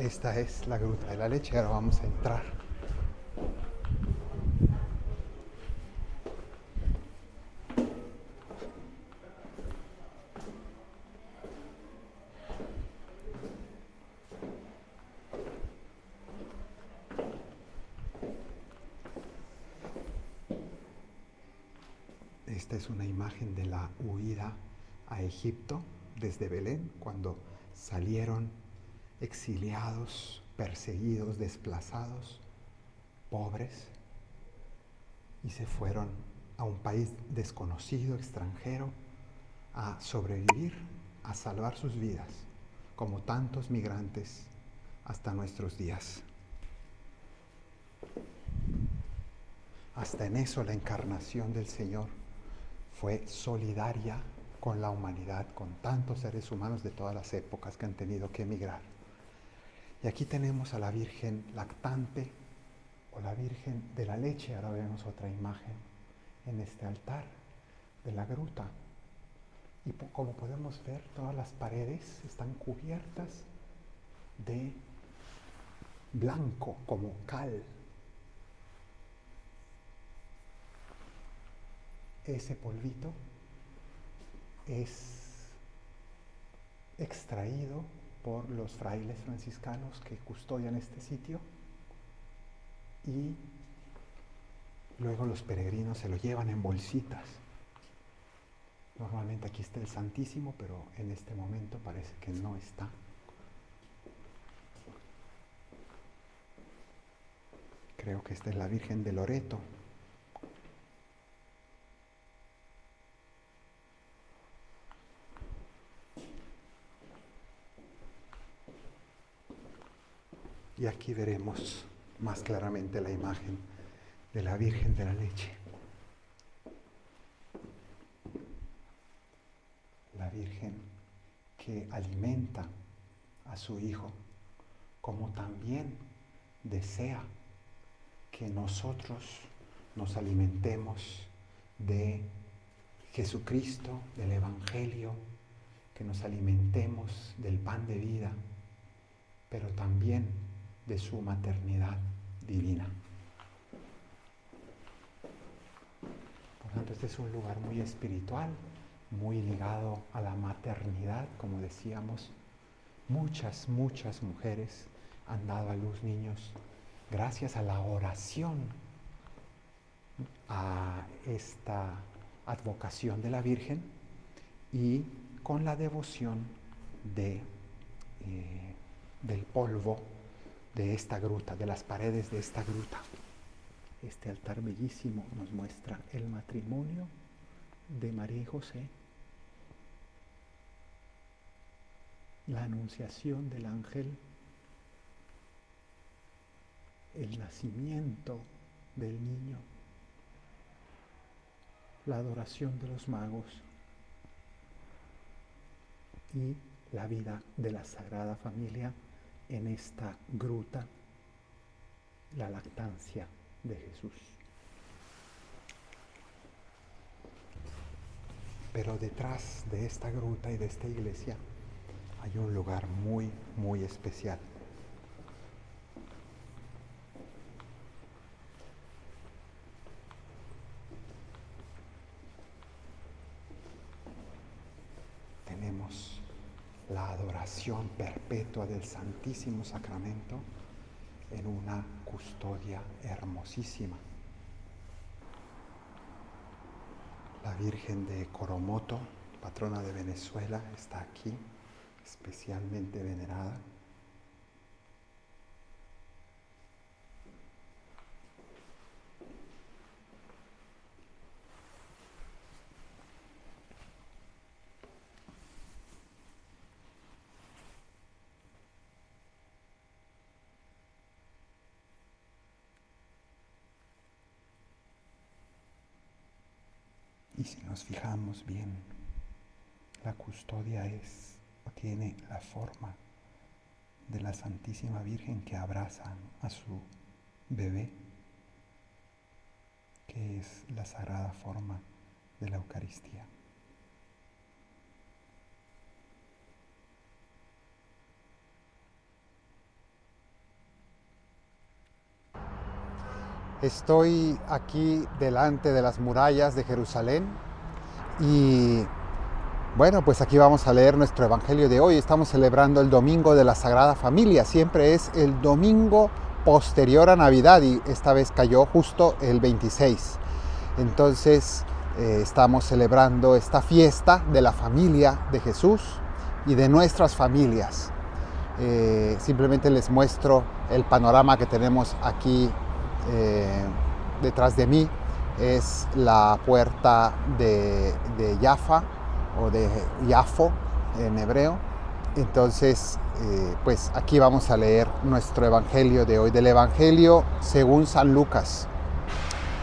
Esta es la Gruta de la Leche. Ahora vamos a entrar. Esta es una imagen de la huida a Egipto desde Belén, cuando salieron exiliados, perseguidos, desplazados, pobres, y se fueron a un país desconocido, extranjero, a sobrevivir, a salvar sus vidas, como tantos migrantes hasta nuestros días. Hasta en eso la encarnación del Señor fue solidaria con la humanidad, con tantos seres humanos de todas las épocas que han tenido que emigrar. Y aquí tenemos a la Virgen lactante o la Virgen de la Leche. Ahora vemos otra imagen en este altar de la gruta. Y como podemos ver, todas las paredes están cubiertas de blanco, como cal. Ese polvito es extraído por los frailes franciscanos que custodian este sitio y luego los peregrinos se lo llevan en bolsitas. Normalmente aquí está el Santísimo, pero en este momento parece que no está. Creo que esta es la Virgen de Loreto. Y aquí veremos más claramente la imagen de la Virgen de la Leche. La Virgen que alimenta a su Hijo, como también desea que nosotros nos alimentemos de Jesucristo, del Evangelio, que nos alimentemos del pan de vida, pero también de su maternidad divina. Por tanto, este es un lugar muy espiritual, muy ligado a la maternidad, como decíamos. Muchas mujeres han dado a luz niños gracias a la oración, a esta advocación de la Virgen y con la devoción del polvo de esta gruta, de las paredes de esta gruta. Este altar bellísimo nos muestra el matrimonio de María y José, la anunciación del ángel, el nacimiento del niño, la adoración de los magos y la vida de la Sagrada Familia en esta gruta, la lactancia de Jesús. Pero detrás de esta gruta y de esta iglesia hay un lugar muy, muy especial. Tenemos la adoración perpetua del Santísimo Sacramento en una custodia hermosísima. La Virgen de Coromoto, patrona de Venezuela, está aquí, especialmente venerada. Y si nos fijamos bien, la custodia tiene la forma de la Santísima Virgen que abraza a su bebé, que es la sagrada forma de la Eucaristía. Estoy aquí delante de las murallas de Jerusalén y bueno, pues aquí vamos a leer nuestro evangelio de hoy. Estamos celebrando el Domingo de la Sagrada Familia. Siempre es el domingo posterior a Navidad y esta vez cayó justo el 26. Entonces estamos celebrando esta fiesta de la familia de Jesús y de nuestras familias. Simplemente les muestro el panorama que tenemos aquí detrás de mí. Es la puerta de Jaffa o de Jafo en hebreo. Entonces pues aquí vamos a leer nuestro evangelio de hoy, del evangelio según San Lucas.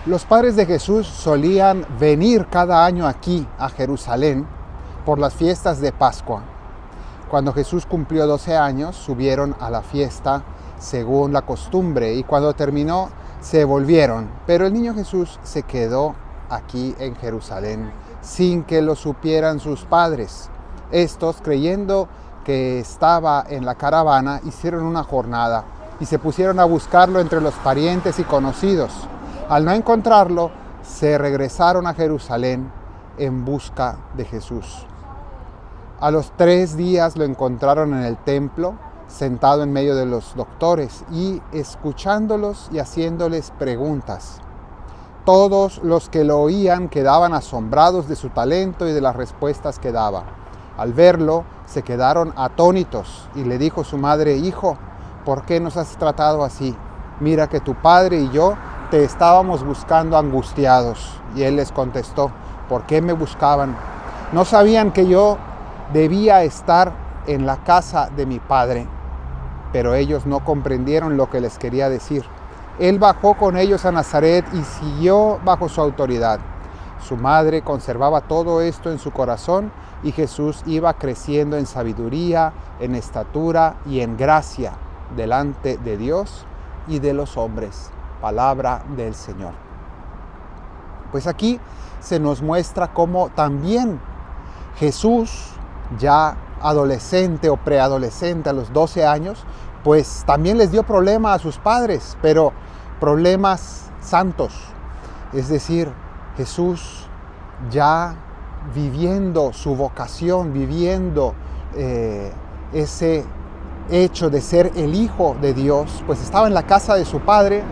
Los padres de Jesús solían venir cada año aquí a Jerusalén por las fiestas de Pascua. Cuando Jesús cumplió 12 años, subieron a la fiesta según la costumbre y cuando terminó se volvieron. Pero el niño Jesús se quedó aquí en Jerusalén sin que lo supieran sus padres. Estos, creyendo que estaba en la caravana, hicieron una jornada y se pusieron a buscarlo entre los parientes y conocidos. Al no encontrarlo, se regresaron a Jerusalén en busca de Jesús. A los 3 días lo encontraron en el templo, sentado en medio de los doctores y escuchándolos y haciéndoles preguntas. Todos los que lo oían quedaban asombrados de su talento y de las respuestas que daba. Al verlo, se quedaron atónitos y le dijo su madre: «Hijo, ¿por qué nos has tratado así? Mira que tu padre y yo te estábamos buscando angustiados». Y él les contestó: «¿Por qué me buscaban? ¿No sabían que yo debía estar en la casa de mi padre?». Pero ellos no comprendieron lo que les quería decir. Él bajó con ellos a Nazaret y siguió bajo su autoridad. Su madre conservaba todo esto en su corazón y Jesús iba creciendo en sabiduría, en estatura y en gracia delante de Dios y de los hombres. Palabra del Señor. Pues aquí se nos muestra cómo también Jesús, ya adolescente o preadolescente a los 12 años, pues también les dio problema a sus padres, pero problemas santos. Es decir, Jesús ya viviendo su vocación, viviendo ese hecho de ser el Hijo de Dios, pues estaba en la casa de su padre.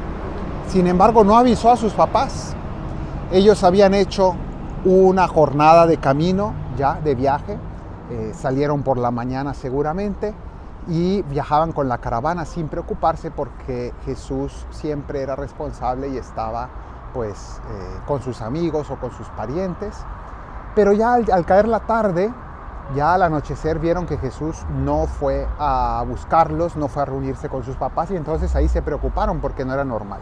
Sin embargo, no avisó a sus papás. Ellos habían hecho una jornada de camino, ya de viaje. Salieron por la mañana seguramente y viajaban con la caravana sin preocuparse porque Jesús siempre era responsable y estaba pues con sus amigos o con sus parientes. Pero ya al caer la tarde, ya al anochecer, vieron que Jesús no fue a buscarlos, no fue a reunirse con sus papás y entonces ahí se preocuparon porque no era normal.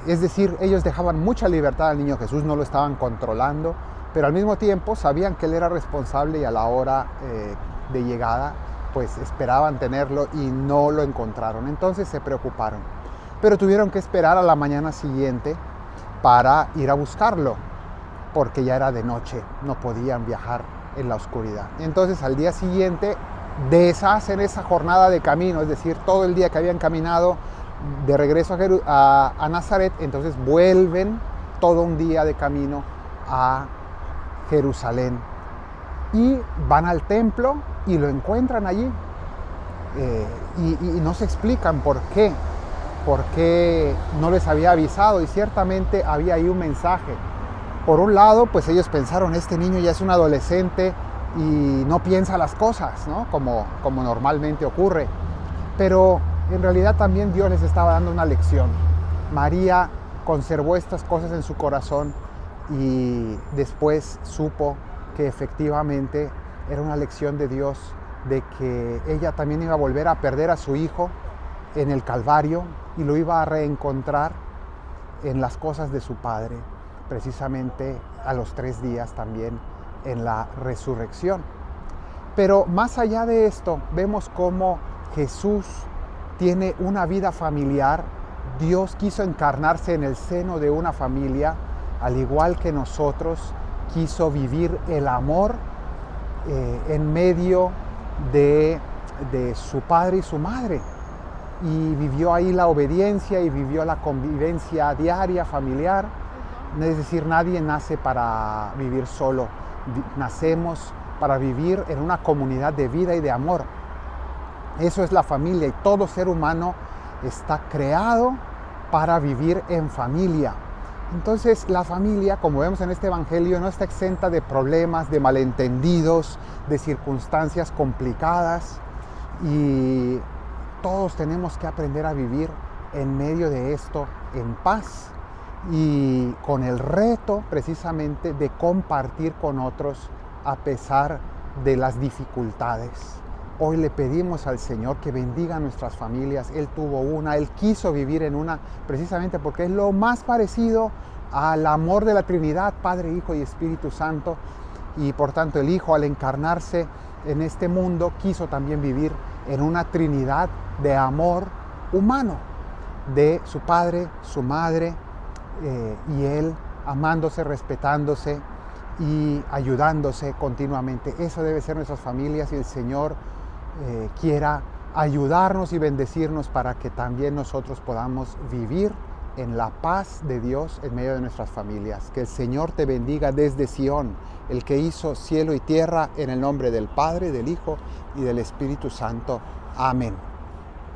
Es decir, ellos dejaban mucha libertad al niño Jesús, no lo estaban controlando, pero al mismo tiempo sabían que él era responsable y a la hora de llegada pues esperaban tenerlo y no lo encontraron. Entonces se preocuparon, pero tuvieron que esperar a la mañana siguiente para ir a buscarlo, porque ya era de noche, no podían viajar en la oscuridad. Entonces al día siguiente deshacen esa jornada de camino, es decir, todo el día que habían caminado de regreso a Nazaret, entonces vuelven todo un día de camino a Jerusalén y van al templo y lo encuentran allí y no se explican por qué no les había avisado y ciertamente había ahí un mensaje. Por un lado, pues ellos pensaron, este niño ya es un adolescente y no piensa las cosas, ¿no? Como normalmente ocurre, pero en realidad también Dios les estaba dando una lección. María conservó estas cosas en su corazón y después supo que efectivamente era una lección de Dios, de que ella también iba a volver a perder a su hijo en el Calvario y lo iba a reencontrar en las cosas de su Padre, precisamente a los 3 días también en la resurrección. Pero más allá de esto, vemos cómo Jesús tiene una vida familiar. Dios quiso encarnarse en el seno de una familia, al igual que nosotros, quiso vivir el amor en medio de su padre y su madre. y vivió ahí la obediencia y vivió la convivencia diaria, familiar. Es decir, nadie nace para vivir solo, nacemos para vivir en una comunidad de vida y de amor. Eso es la familia, y todo ser humano está creado para vivir en familia. Entonces la familia, como vemos en este evangelio, no está exenta de problemas, de malentendidos, de circunstancias complicadas, y todos tenemos que aprender a vivir en medio de esto en paz y con el reto precisamente de compartir con otros a pesar de las dificultades. Hoy le pedimos al Señor que bendiga a nuestras familias. Él tuvo una, Él quiso vivir en una, precisamente porque es lo más parecido al amor de la Trinidad, Padre, Hijo y Espíritu Santo. Y por tanto el Hijo, al encarnarse en este mundo, quiso también vivir en una Trinidad de amor humano, de su Padre, su Madre, y Él amándose, respetándose y ayudándose continuamente. Eso debe ser nuestras familias, y el Señor quiera ayudarnos y bendecirnos para que también nosotros podamos vivir en la paz de Dios en medio de nuestras familias. Que el Señor te bendiga desde Sión, el que hizo cielo y tierra, en el nombre del Padre, del Hijo y del Espíritu Santo. Amén.